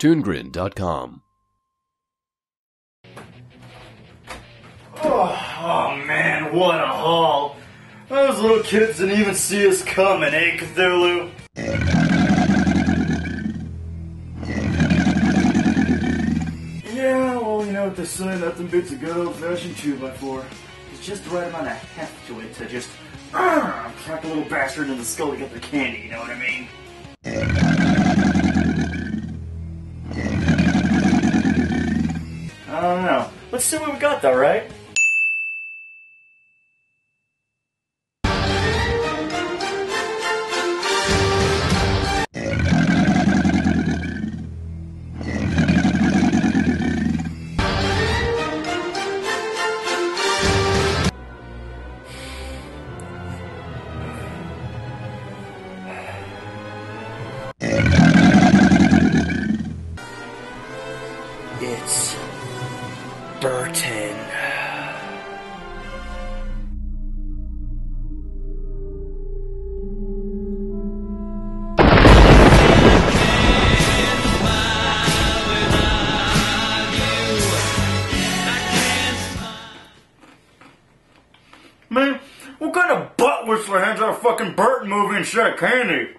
ToonGrin.com. Oh man, what a haul! Those little kids didn't even see us coming, eh, Cthulhu? Yeah, well, you know what they say, nothing beats a good old-fashioned 2x4. There's just the right amount of heft to it to just crack a little bastard in the skull to get their candy, you know what I mean? I don't know. Let's see what we got though, right? It's Burton. Man, what kind of butt whistler hands out a fucking Burton movie instead of candy?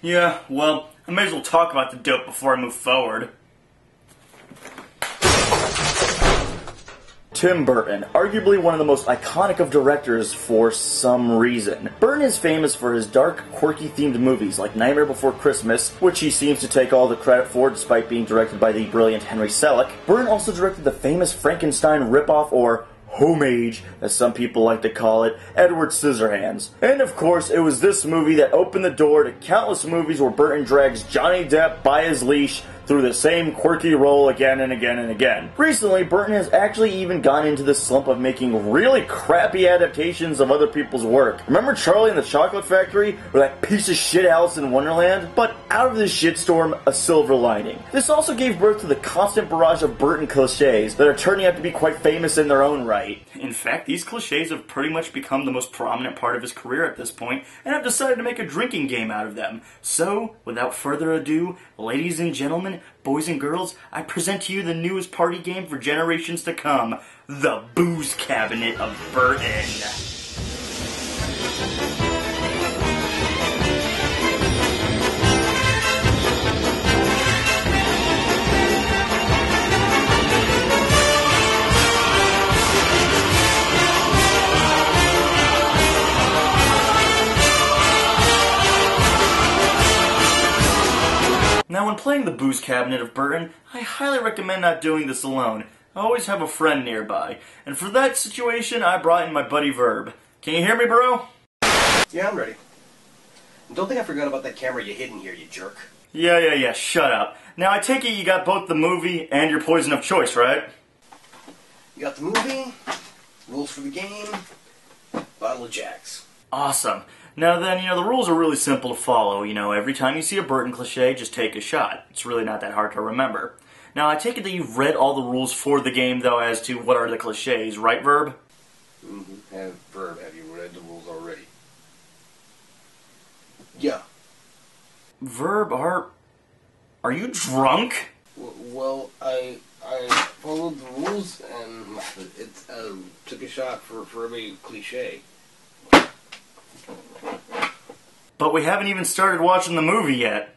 Yeah, well, I may as well talk about the dope before I move forward. Tim Burton, arguably one of the most iconic of directors for some reason. Burton is famous for his dark, quirky-themed movies like Nightmare Before Christmas, which he seems to take all the credit for despite being directed by the brilliant Henry Selick. Burton also directed the famous Frankenstein ripoff, or homage, as some people like to call it, Edward Scissorhands. And of course, it was this movie that opened the door to countless movies where Burton drags Johnny Depp by his leash through the same quirky role again and again and again. Recently, Burton has actually even gone into the slump of making really crappy adaptations of other people's work. Remember Charlie and the Chocolate Factory, or that piece of shit Alice in Wonderland? But out of this shitstorm, a silver lining. This also gave birth to the constant barrage of Burton cliches that are turning out to be quite famous in their own right. In fact, these cliches have pretty much become the most prominent part of his career at this point, and I've decided to make a drinking game out of them. So, without further ado, ladies and gentlemen, boys and girls, I present to you the newest party game for generations to come, the Booze Cabinet of Burton. Now, when playing the Booze Cabinet of Burton, I highly recommend not doing this alone. I always have a friend nearby, and for that situation, I brought in my buddy Verb. Can you hear me, bro? Yeah, I'm ready. Don't think I forgot about that camera you hid in here, you jerk. Yeah, shut up. Now, I take it you got both the movie and your poison of choice, right? You got the movie, rules for the game, bottle of Jacks. Awesome. Now then, the rules are really simple to follow. Every time you see a Burton cliche, just take a shot. It's really not that hard to remember. Now, I take it that you've read all the rules for the game, though, as to what are the cliches, right, Verb? Mm-hmm. Verb, have you read the rules already? Yeah. Verb, are you drunk? Well, I followed the rules, and it took a shot for every cliche. But we haven't even started watching the movie yet.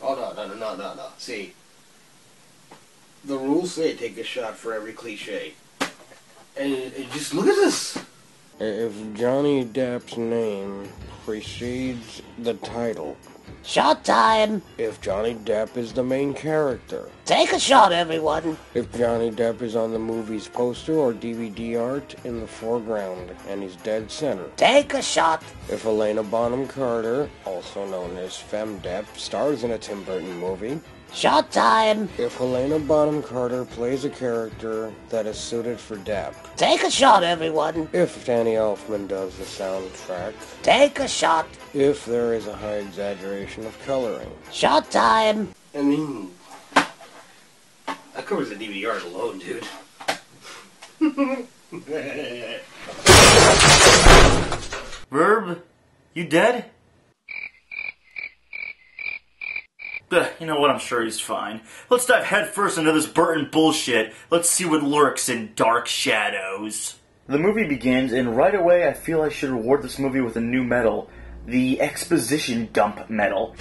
Oh, no. See, the rules say take a shot for every cliche. And just look at this. If Johnny Depp's name precedes the title. Shot time! If Johnny Depp is the main character. Take a shot, everyone! If Johnny Depp is on the movie's poster or DVD art in the foreground and he's dead center. Take a shot! If Helena Bonham Carter, also known as Femme Depp, stars in a Tim Burton movie. Shot time! If Helena Bonham Carter plays a character that is suited for Depp. Take a shot, everyone! If Danny Elfman does the soundtrack. Take a shot! If there is a high exaggeration of coloring. Shot time! I mean, that covers the DVD art alone, dude. Verb, You dead? You know what, I'm sure he's fine. Let's dive headfirst into this Burton bullshit. Let's see what lurks in dark shadows. The movie begins, and right away I feel I should reward this movie with a new medal. The Exposition Dump Medal.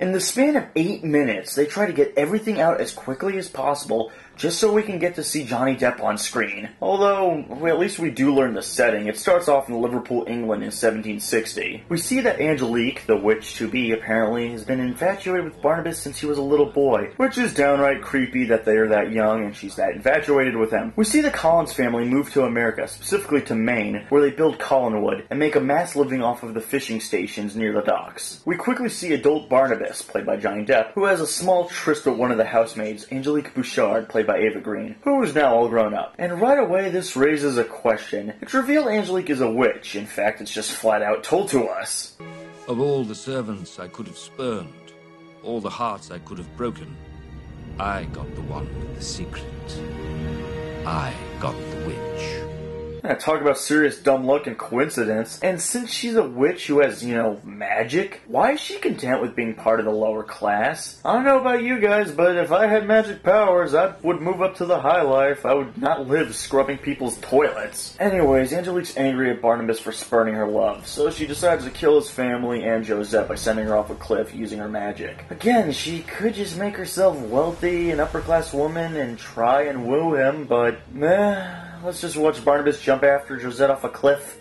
In the span of 8 minutes, they try to get everything out as quickly as possible, just so we can get to see Johnny Depp on screen. Although, at least we do learn the setting. It starts off in Liverpool, England in 1760. We see that Angelique, the witch-to-be apparently, has been infatuated with Barnabas since he was a little boy, which is downright creepy that they are that young and she's that infatuated with him. We see the Collins family move to America, specifically to Maine, where they build Collinwood and make a mass living off of the fishing stations near the docks. We quickly see adult Barnabas, played by Johnny Depp, who has a small tryst with one of the housemaids, Angelique Bouchard, played by Ava Green, who is now all grown up. And right away, this raises a question. It's revealed Angelique is a witch. In fact, it's just flat out told to us. Of all the servants I could have spurned, all the hearts I could have broken, I got the one with the secret. I got the witch. Talk about serious dumb luck and coincidence. And since she's a witch who has, magic, why is she content with being part of the lower class? I don't know about you guys, but if I had magic powers, I would move up to the high life. I would not live scrubbing people's toilets. Anyways, Angelique's angry at Barnabas for spurning her love, so she decides to kill his family and Josette by sending her off a cliff using her magic. Again, she could just make herself wealthy, an upper-class woman, and try and woo him, but let's just watch Barnabas jump after Josette off a cliff.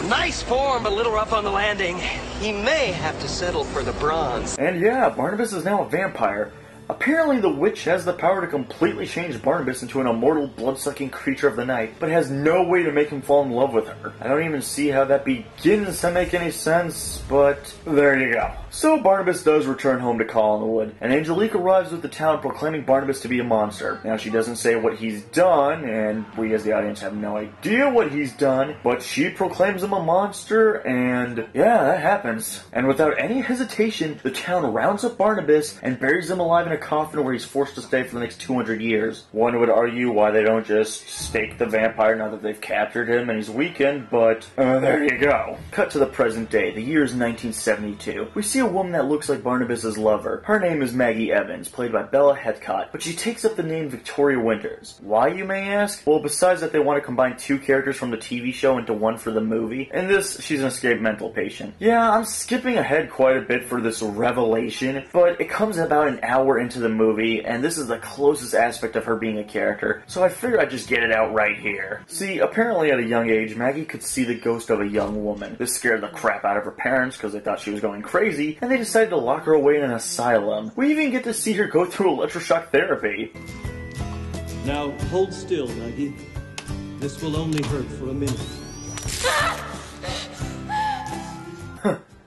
Nice form, but a little rough on the landing. He may have to settle for the bronze. And yeah, Barnabas is now a vampire. Apparently the witch has the power to completely change Barnabas into an immortal, blood-sucking creature of the night, but has no way to make him fall in love with her. I don't even see how that begins to make any sense, but there you go. So Barnabas does return home to Collinwood, and Angelique arrives with the town proclaiming Barnabas to be a monster. Now she doesn't say what he's done, and we as the audience have no idea what he's done, but she proclaims him a monster, and yeah, that happens. And without any hesitation, the town rounds up Barnabas and buries him alive in a coffin where he's forced to stay for the next 200 years. One would argue why they don't just stake the vampire now that they've captured him and he's weakened, but there you go. Cut to the present day. The year is 1972. We see a woman that looks like Barnabas' lover. Her name is Maggie Evans, played by Bella Heathcott, but she takes up the name Victoria Winters. Why, you may ask? Well, besides that they want to combine 2 characters from the TV show into one for the movie. In this, she's an escaped mental patient. Yeah, I'm skipping ahead quite a bit for this revelation, but it comes about an hour into the movie, and this is the closest aspect of her being a character, so I figured I'd just get it out right here. See, apparently at a young age, Maggie could see the ghost of a young woman. This scared the crap out of her parents because they thought she was going crazy, and they decided to lock her away in an asylum. We even get to see her go through electroshock therapy. Now, hold still, Maggie. This will only hurt for a minute.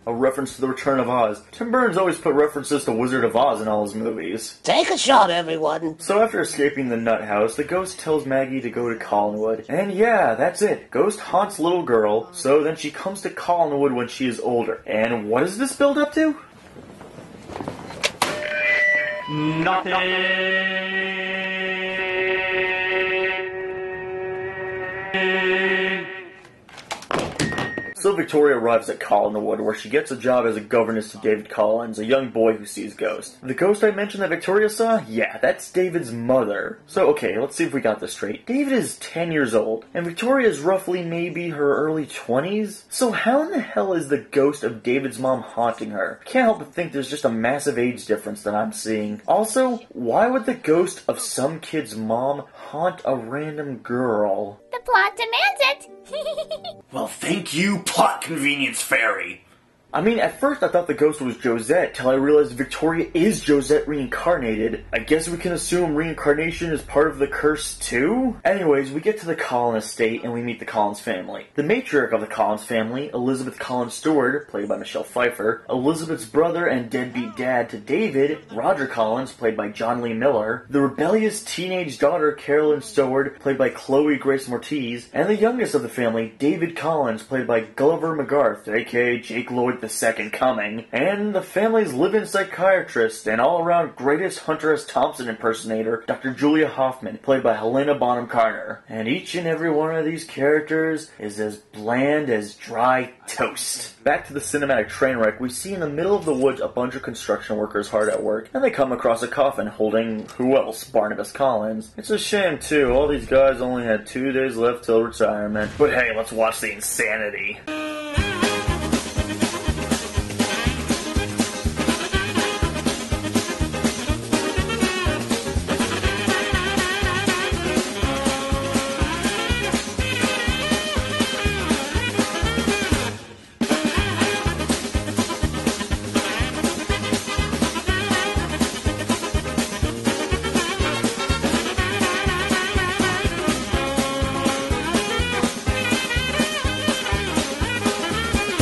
A reference to The Return of Oz. Tim Burns always put references to Wizard of Oz in all his movies. Take a shot, everyone. So after escaping the nut house, the ghost tells Maggie to go to Collinwood. And yeah, that's it. Ghost haunts little girl, so then she comes to Collinwood when she is older. And what does this build up to? Nothing. So Victoria arrives at Collinwood, where she gets a job as a governess to David Collins, a young boy who sees ghosts. The ghost I mentioned that Victoria saw? Yeah, that's David's mother. So okay, let's see if we got this straight. David is 10 years old, and Victoria is roughly maybe her early 20s? So how in the hell is the ghost of David's mom haunting her? I can't help but think there's just a massive age difference that I'm seeing. Also, why would the ghost of some kid's mom haunt a random girl? The plot demands it. Well, thank you, Plot Convenience Fairy. I mean, at first I thought the ghost was Josette, till I realized Victoria is Josette reincarnated. I guess we can assume reincarnation is part of the curse too? Anyways, we get to the Collins estate and we meet the Collins family. The matriarch of the Collins family, Elizabeth Collins Stewart, played by Michelle Pfeiffer, Elizabeth's brother and deadbeat dad to David, Roger Collins, played by John Lee Miller, the rebellious teenage daughter Carolyn Stewart, played by Chloe Grace Moretz, and the youngest of the family, David Collins, played by Gulliver McGarth, aka Jake Lloyd II Coming, and the family's live-in psychiatrist and all-around greatest Hunter S. Thompson impersonator, Dr. Julia Hoffman, played by Helena Bonham Carter. And each and every one of these characters is as bland as dry toast. Back to the cinematic train wreck, we see in the middle of the woods a bunch of construction workers hard at work, and they come across a coffin holding, who else, Barnabas Collins. It's a shame too, all these guys only had 2 days left till retirement. But hey, let's watch the insanity.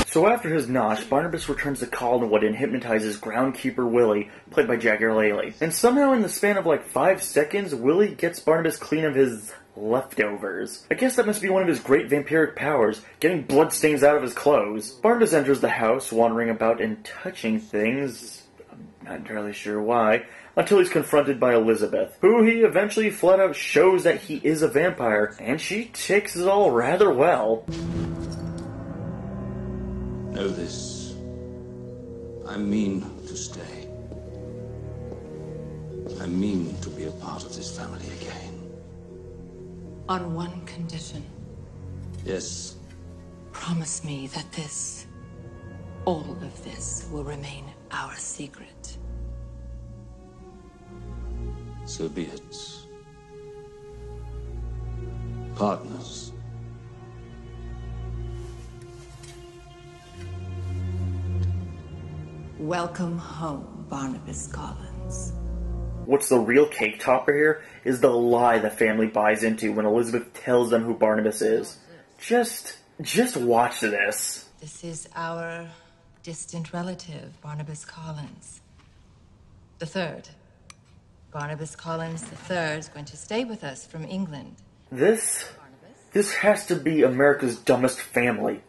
So after his nosh, Barnabas returns to Collinwood and hypnotizes groundkeeper Willie, played by Jagger Laley. And somehow in the span of like 5 seconds, Willie gets Barnabas clean of his leftovers. I guess that must be one of his great vampiric powers, getting bloodstains out of his clothes. Barnabas enters the house, wandering about and touching things. I'm not entirely sure why. Until he's confronted by Elizabeth, who he eventually flat out shows that he is a vampire, and she takes it all rather well. Know this. I mean to stay. I mean to be a part of this family again. On one condition. Yes. Promise me that this, all of this, will remain our secret. So be it. Partners. Welcome home, Barnabas Collins. What's the real cake topper here is the lie the family buys into when Elizabeth tells them who Barnabas is. Just watch this. This is our distant relative, Barnabas Collins the third. Barnabas Collins the third is going to stay with us from England. This has to be America's dumbest family.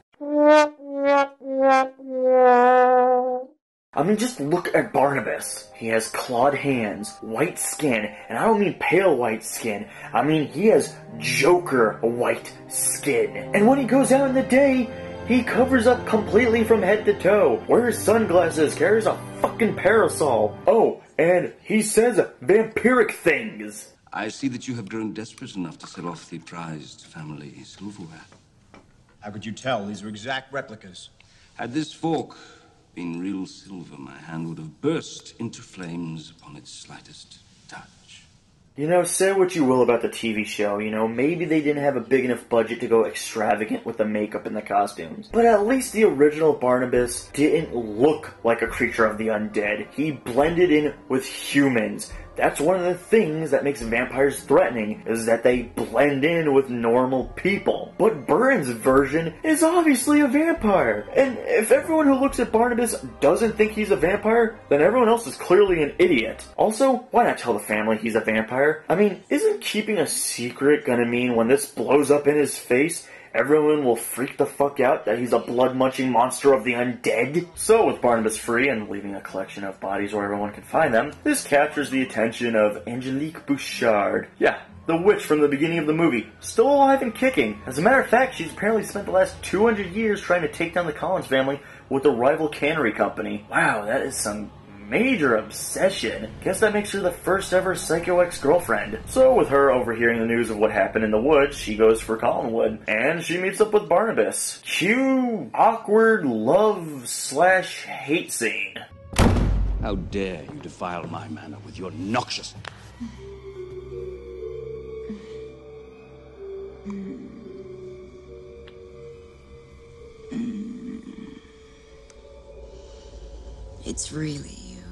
I mean, just look at Barnabas. He has clawed hands, white skin, and I don't mean pale white skin. I mean, he has Joker white skin. And when he goes out in the day, he covers up completely from head to toe, wears sunglasses, carries a fucking parasol. Oh, and he says vampiric things. I see that you have grown desperate enough to sell off the prized family silverware. How could you tell? These are exact replicas. Had this fork been real silver, my hand would have burst into flames upon its slightest touch. You know, say what you will about the TV show, you know, maybe they didn't have a big enough budget to go extravagant with the makeup and the costumes. But at least the original Barnabas didn't look like a creature of the undead. He blended in with humans. That's one of the things that makes vampires threatening, is that they blend in with normal people. But Burns' version is obviously a vampire. And if everyone who looks at Barnabas doesn't think he's a vampire, then everyone else is clearly an idiot. Also, why not tell the family he's a vampire? I mean, isn't keeping a secret gonna mean when this blows up in his face, everyone will freak the fuck out that he's a blood-munching monster of the undead? So, with Barnabas free and leaving a collection of bodies where everyone can find them, this captures the attention of Angelique Bouchard. Yeah, the witch from the beginning of the movie. Still alive and kicking. As a matter of fact, she's apparently spent the last 200 years trying to take down the Collins family with a rival cannery company. Wow, that is some major obsession. Guess that makes her the first ever psycho ex-girlfriend. So with her overhearing the news of what happened in the woods, she goes for Collinwood, and she meets up with Barnabas. Cue awkward love/hate scene. How dare you defile my manor with your noxious... it's really you.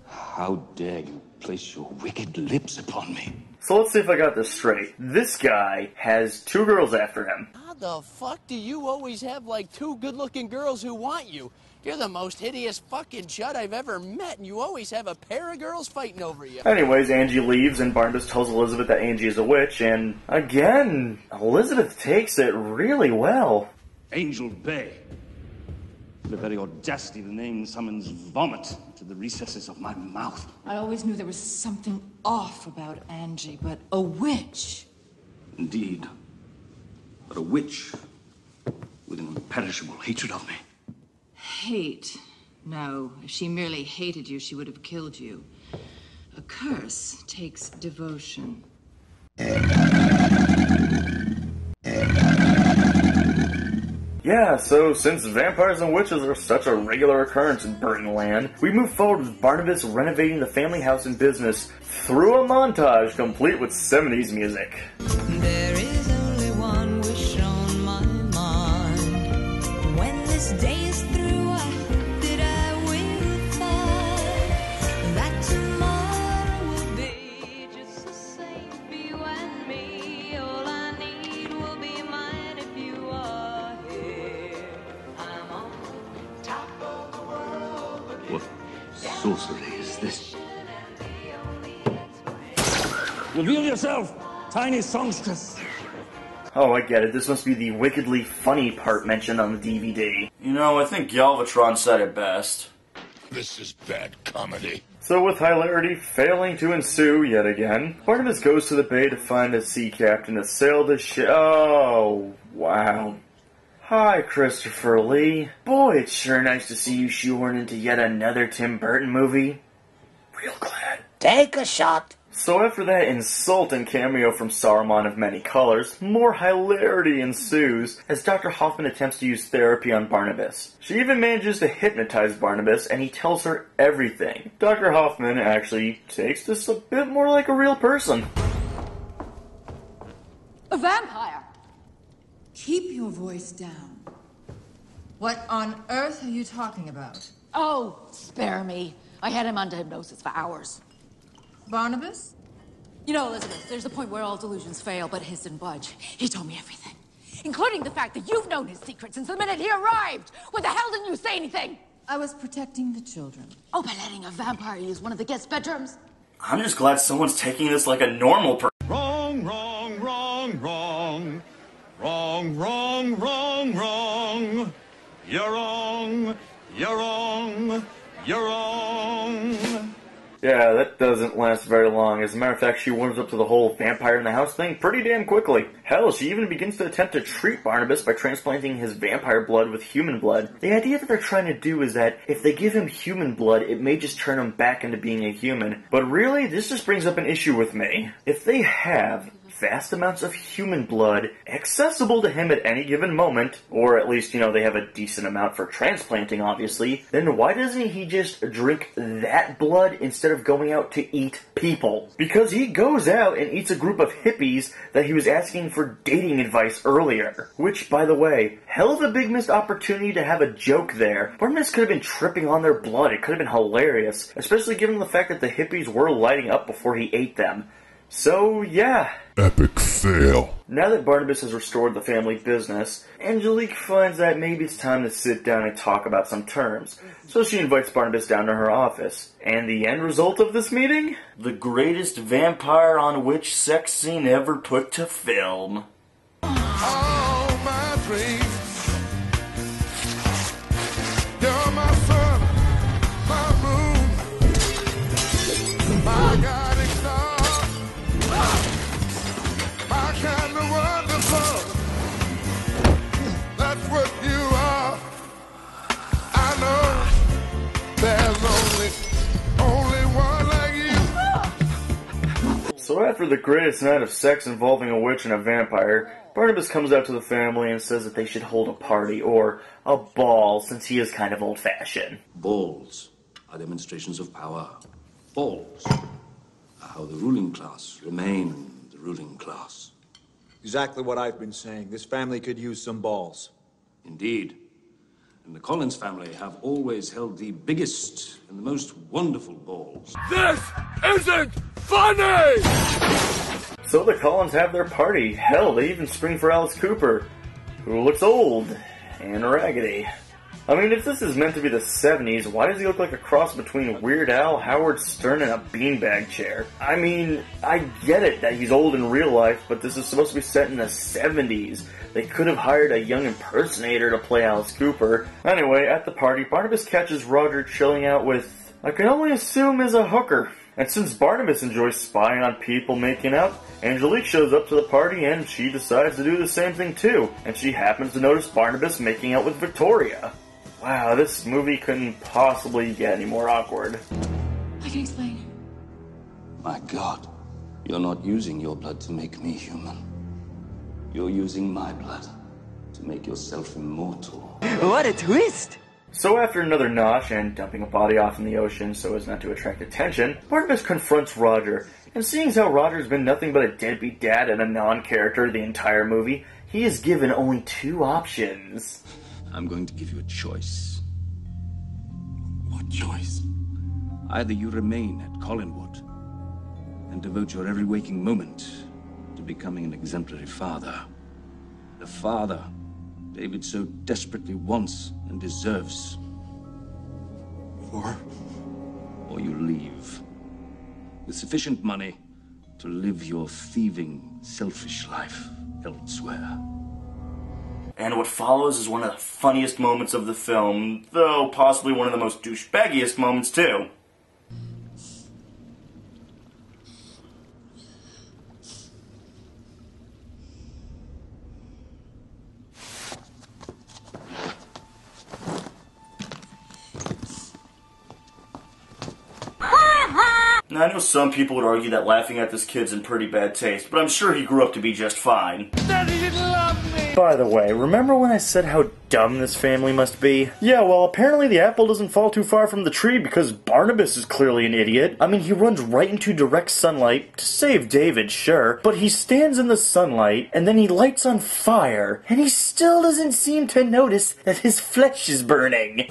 How dare you place your wicked lips upon me? So let's see if I got this straight. This guy has 2 girls after him. How the fuck do you always have like 2 good-looking girls who want you? You're the most hideous fucking chud I've ever met, and you always have a pair of girls fighting over you. Anyways, Angie leaves, and Barnabas tells Elizabeth that Angie is a witch, and again, Elizabeth takes it really well. Angel Bay. The very audacity of the name summons vomit to the recesses of my mouth. I always knew there was something off about Angie, but a witch. Indeed. But a witch with an imperishable hatred of me. Hate? No. If she merely hated you, she would have killed you. A curse takes devotion. Yeah, so since vampires and witches are such a regular occurrence in Burton Land, we move forward with Barnabas renovating the family house and business through a montage complete with 70s music. There is only one wish on my mind. When this day is through, I hope that I will find that tomorrow will be just the same for you and me. All I need will be mine if you are here. I'm on top of the world. What sorcery is this? Reveal yourself, tiny songstress. Oh, I get it. This must be the wickedly funny part mentioned on the DVD. You know, I think Galvatron said it best. This is bad comedy. So with hilarity failing to ensue yet again, Barnabas goes to the bay to find a sea captain to sail the ship. Oh, wow. Hi, Christopher Lee. Boy, it's sure nice to see you shoehorn into yet another Tim Burton movie. Real glad. Take a shot. So after that insulting cameo from Saruman of Many Colors, more hilarity ensues as Dr. Hoffman attempts to use therapy on Barnabas. She even manages to hypnotize Barnabas, and he tells her everything. Dr. Hoffman actually takes this a bit more like a real person. A vampire! Keep your voice down. What on earth are you talking about? Oh, spare me. I had him under hypnosis for hours. Barnabas? You know, Elizabeth, there's a point where all delusions fail, but his didn't budge. He told me everything, including the fact that you've known his secret since the minute he arrived. When the hell didn't you say anything? I was protecting the children. Oh, by letting a vampire use one of the guest bedrooms? I'm just glad someone's taking this like a normal person. Wrong, wrong, wrong, wrong. Wrong, wrong, wrong, wrong. You're wrong. You're wrong. You're wrong. Yeah, that doesn't last very long. As a matter of fact, she warms up to the whole vampire in the house thing pretty damn quickly. Hell, she even begins to attempt to treat Barnabas by transplanting his vampire blood with human blood. The idea that they're trying to do is that if they give him human blood, it may just turn him back into being a human. But really, this just brings up an issue with me. If they have vast amounts of human blood accessible to him at any given moment, or at least, you know, they have a decent amount for transplanting, obviously, then why doesn't he just drink that blood instead of going out to eat people? Because he goes out and eats a group of hippies that he was asking for dating advice earlier. Which, by the way, hell of a big missed opportunity to have a joke there. Barnabas could have been tripping on their blood. It could have been hilarious, especially given the fact that the hippies were lighting up before he ate them. So, yeah. Epic fail. Now that Barnabas has restored the family business, Angelique finds that maybe it's time to sit down and talk about some terms. So she invites Barnabas down to her office. And the end result of this meeting? The greatest vampire on witch sex scene ever put to film. All my dreams. You're my sun, my moon, my guiding star. My kind of wonderful. That's what you are. I know there's only one like you. So after the greatest night of sex involving a witch and a vampire, Barnabas comes out to the family and says that they should hold a party, or a ball, since he is kind of old-fashioned. Balls are demonstrations of power. Balls are how the ruling class remain the ruling class. Exactly what I've been saying. This family could use some balls. Indeed. And the Collins family have always held the biggest and the most wonderful balls. This isn't funny! So the Collins have their party. Hell, they even spring for Alice Cooper, who looks old and raggedy. I mean, if this is meant to be the 70s, why does he look like a cross between Weird Al, Howard Stern, and a beanbag chair? I mean, I get it that he's old in real life, but this is supposed to be set in the 70s. They could have hired a young impersonator to play Alice Cooper. Anyway, at the party, Barnabas catches Roger chilling out with, I can only assume, is a hooker. And since Barnabas enjoys spying on people making out, Angelique shows up to the party and she decides to do the same thing too. And she happens to notice Barnabas making out with Victoria. Wow, this movie couldn't possibly get any more awkward. I can explain. My God, you're not using your blood to make me human. You're using my blood to make yourself immortal. What a twist! So after another nosh and dumping a body off in the ocean so as not to attract attention, Barnabas confronts Roger. And seeing as how Roger's been nothing but a deadbeat dad and a non-character the entire movie, he is given only 2 options. I'm going to give you a choice. What choice? Either you remain at Collinwood and devote your every waking moment to becoming an exemplary father. The father David so desperately wants and deserves. Or you leave with sufficient money to live your thieving, selfish life elsewhere. And what follows is one of the funniest moments of the film, though possibly one of the most douchebaggiest moments too. Now, I know some people would argue that laughing at this kid's in pretty bad taste, but I'm sure he grew up to be just fine. Daddy didn't love me! By the way, remember when I said how dumb this family must be? Yeah, well, apparently the apple doesn't fall too far from the tree because Barnabas is clearly an idiot. I mean, he runs right into direct sunlight to save David, sure, but he stands in the sunlight and then he lights on fire, and he still doesn't seem to notice that his flesh is burning.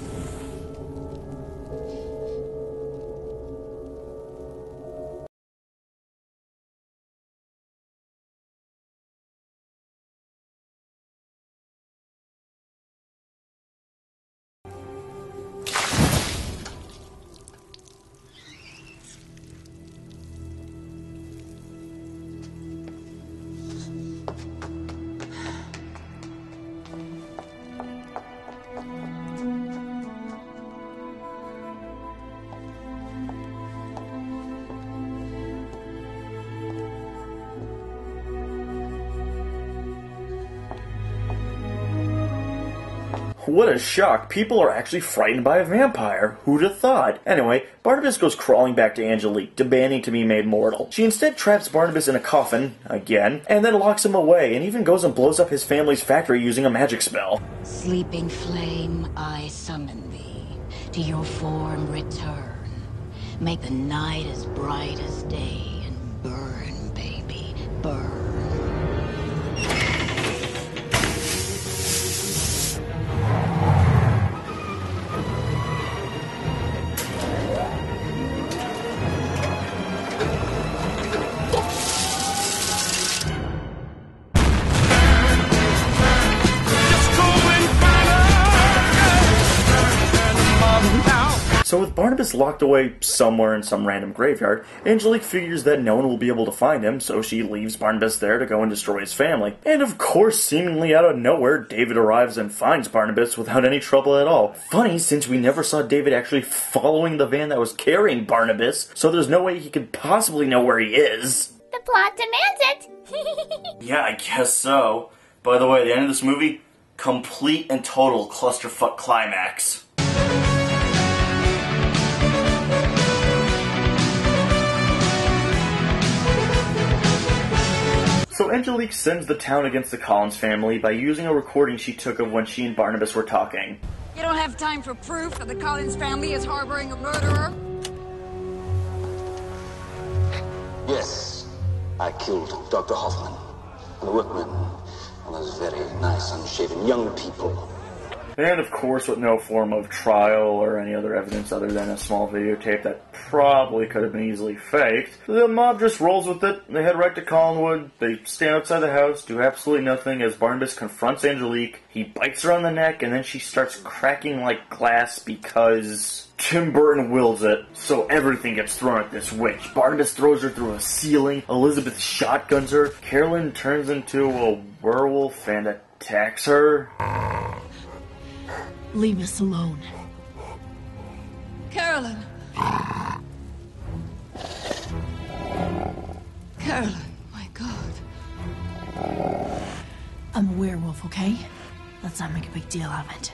What a shock. People are actually frightened by a vampire. Who'd have thought? Anyway, Barnabas goes crawling back to Angelique, demanding to be made mortal. She instead traps Barnabas in a coffin, again, and then locks him away, and even goes and blows up his family's factory using a magic spell. Sleeping flame, I summon thee. To your form return. Make the night as bright as day, and burn, baby, burn. So with Barnabas locked away somewhere in some random graveyard, Angelique figures that no one will be able to find him, so she leaves Barnabas there to go and destroy his family. And of course, seemingly out of nowhere, David arrives and finds Barnabas without any trouble at all. Funny, since we never saw David actually following the van that was carrying Barnabas, so there's no way he could possibly know where he is. The plot demands it! Yeah, I guess so. By the way, the end of this movie, complete and total clusterfuck climax. So Angelique sends the town against the Collins family by using a recording she took of when she and Barnabas were talking. You don't have time for proof that the Collins family is harboring a murderer? Yes, I killed Dr. Hoffman and the workmen and those very nice, unshaven young people. and of course with no form of trial or any other evidence other than a small videotape that probably could have been easily faked. The mob just rolls with it. They head right to Collinwood. They stand outside the house, do absolutely nothing as Barnabas confronts Angelique. He bites her on the neck, and then she starts cracking like glass because Tim Burton wills it, so everything gets thrown at this witch. Barnabas throws her through a ceiling, Elizabeth shotguns her, Carolyn turns into a werewolf and attacks her. Leave us alone. Carolyn! Carolyn, my God. I'm a werewolf, okay? Let's not make a big deal of it.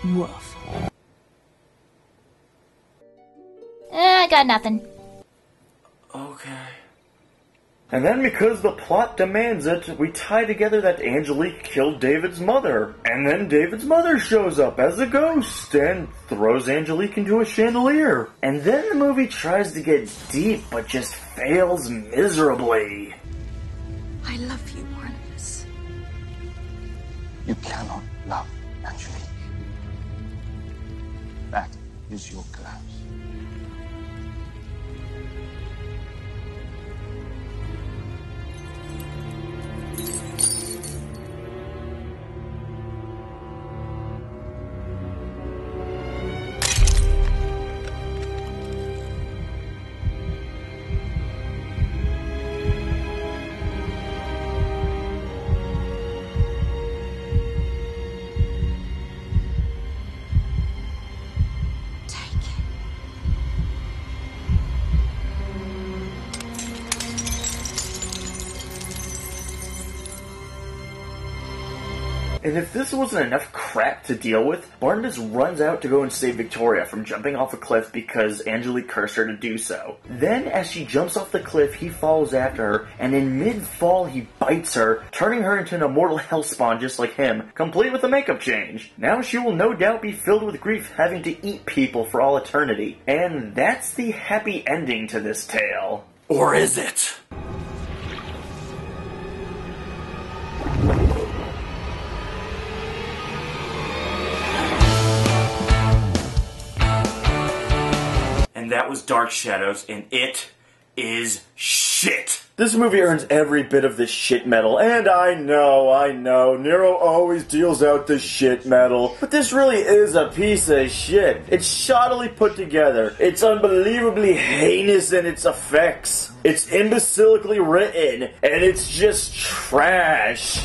Woof. I got nothing. Okay. And then because the plot demands it, we tie together that Angelique killed David's mother. And then David's mother shows up as a ghost and throws Angelique into a chandelier. And then the movie tries to get deep, but just fails miserably. I love you, Barnabas. You cannot love Angelique. That is your curse. And if this wasn't enough crap to deal with, Barnabas runs out to go and save Victoria from jumping off a cliff because Angelique cursed her to do so. Then, as she jumps off the cliff, he follows after her, and in mid-fall he bites her, turning her into an immortal hellspawn just like him, complete with a makeup change. Now she will no doubt be filled with grief having to eat people for all eternity. And that's the happy ending to this tale. Or is it? And that was Dark Shadows, and it is shit. This movie earns every bit of this shit medal, and I know, Nero always deals out the shit medal, but this really is a piece of shit. It's shoddily put together. It's unbelievably heinous in its effects. It's imbecilically written, and it's just trash.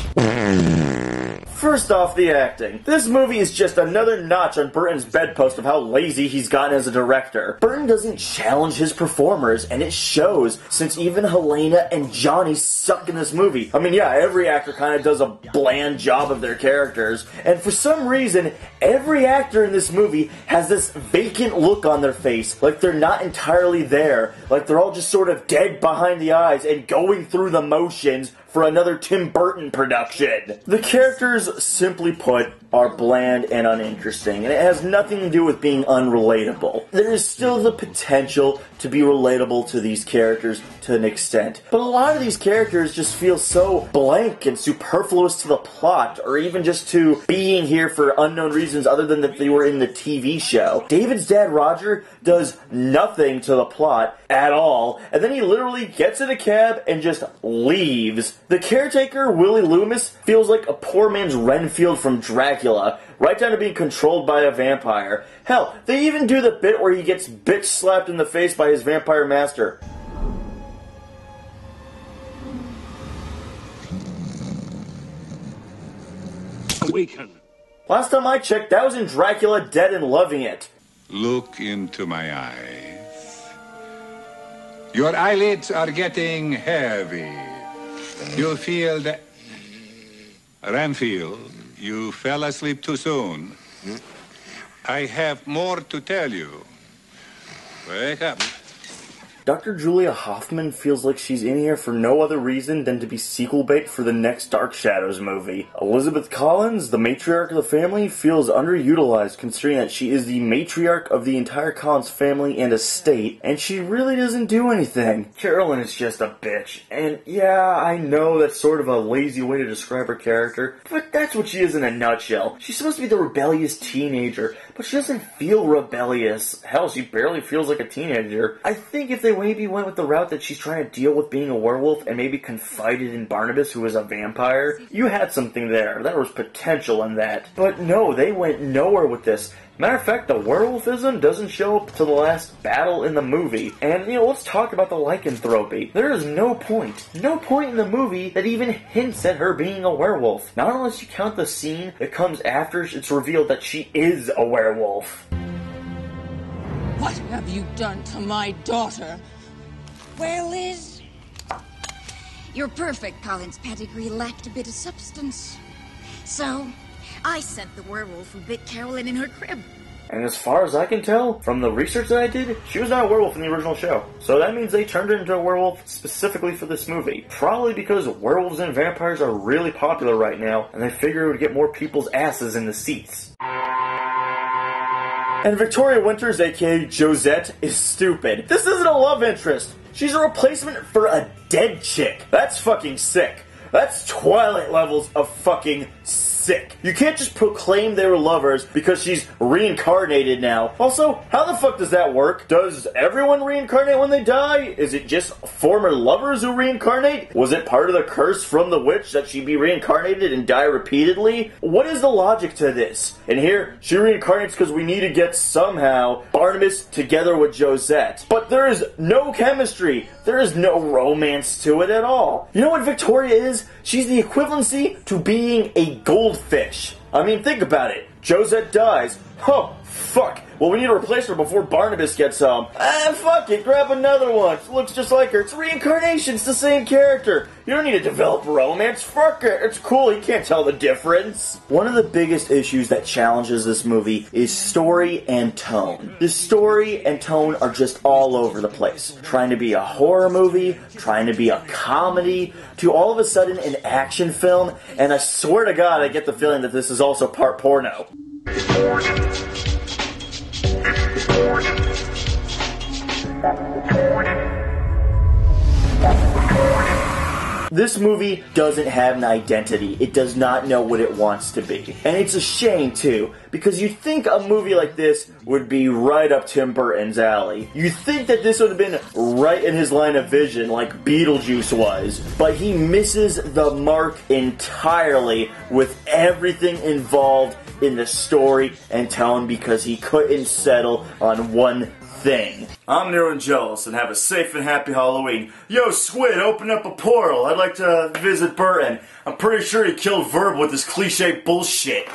First off, the acting. This movie is just another notch on Burton's bedpost of how lazy he's gotten as a director. Burton doesn't challenge his performers, and it shows, since even Helena and Johnny suck in this movie. I mean, yeah, every actor kind of does a bland job of their characters, and for some reason, every actor in this movie has this vacant look on their face, like they're not entirely there, like they're all just sort of dead behind the eyes and going through the motions for another Tim Burton production. The characters, simply put, are bland and uninteresting, and it has nothing to do with being unrelatable. There is still the potential to be relatable to these characters to an extent, but a lot of these characters just feel so blank and superfluous to the plot, or even just to being here for unknown reasons other than that they were in the TV show. David's dad, Roger, does nothing to the plot at all, and then he literally gets in a cab and just leaves. The caretaker, Willie Loomis, feels like a poor man's Renfield from Dracula, right down to being controlled by a vampire. Hell, they even do the bit where he gets bitch slapped in the face by his vampire master. Awaken. Last time I checked, that was in Dracula Dead and Loving It. Look into my eyes. Your eyelids are getting heavy. You feel that... Renfield, you fell asleep too soon. I have more to tell you. Wake up. Dr. Julia Hoffman feels like she's in here for no other reason than to be sequel bait for the next Dark Shadows movie. Elizabeth Collins, the matriarch of the family, feels underutilized considering that she is the matriarch of the entire Collins family and estate, and she really doesn't do anything. Carolyn is just a bitch, and yeah, I know that's sort of a lazy way to describe her character, but that's what she is in a nutshell. She's supposed to be the rebellious teenager, but she doesn't feel rebellious. Hell, she barely feels like a teenager. I think if they maybe went with the route that she's trying to deal with being a werewolf and maybe confided in Barnabas, who is a vampire, you had something there. There was potential in that. But no, they went nowhere with this. Matter of fact, the werewolfism doesn't show up to the last battle in the movie. And, let's talk about the lycanthropy. There is no point in the movie that even hints at her being a werewolf. Not unless you count the scene that comes after it's revealed that she is a werewolf. What have you done to my daughter? Well, Liz, your perfect Collins pedigree lacked a bit of substance. So, I sent the werewolf who bit Carolyn in her crib. And as far as I can tell, from the research that I did, she was not a werewolf in the original show. So that means they turned her into a werewolf specifically for this movie. Probably because werewolves and vampires are really popular right now, and they figure it would get more people's asses in the seats. And Victoria Winters, aka Josette, is stupid. This isn't a love interest. She's a replacement for a dead chick. That's fucking sick. That's Twilight levels of fucking sick. You can't just proclaim they were lovers because she's reincarnated now. Also, how the fuck does that work? Does everyone reincarnate when they die? Is it just former lovers who reincarnate? Was it part of the curse from the witch that she be reincarnated and die repeatedly? What is the logic to this? And here, she reincarnates because we need to get somehow Barnabas together with Josette. But there is no chemistry. There is no romance to it at all. You know what Victoria is? She's the equivalency to being a goldfish. I mean, think about it. Josette dies. Oh, fuck. Well, we need to replace her before Barnabas gets home. Fuck it. Grab another one. It looks just like her. It's reincarnation. It's the same character. You don't need to develop romance. Fuck it. It's cool. You can't tell the difference. One of the biggest issues that challenges this movie is story and tone. The story and tone are just all over the place. Trying to be a horror movie, trying to be a comedy, to all of a sudden an action film, and I swear to God I get the feeling that this is also part porno. This movie doesn't have an identity. It does not know what it wants to be. And it's a shame, too, because you'd think a movie like this would be right up Tim Burton's alley. You'd think that this would have been right in his line of vision, like Beetlejuice was. But he misses the mark entirely with everything involved in the story and tone because he couldn't settle on one thing. I'm Nero and jealous and have a safe and happy Halloween. Yo, Squid, open up a portal. I'd like to visit Burton. I'm pretty sure he killed Verb with his cliche bullshit.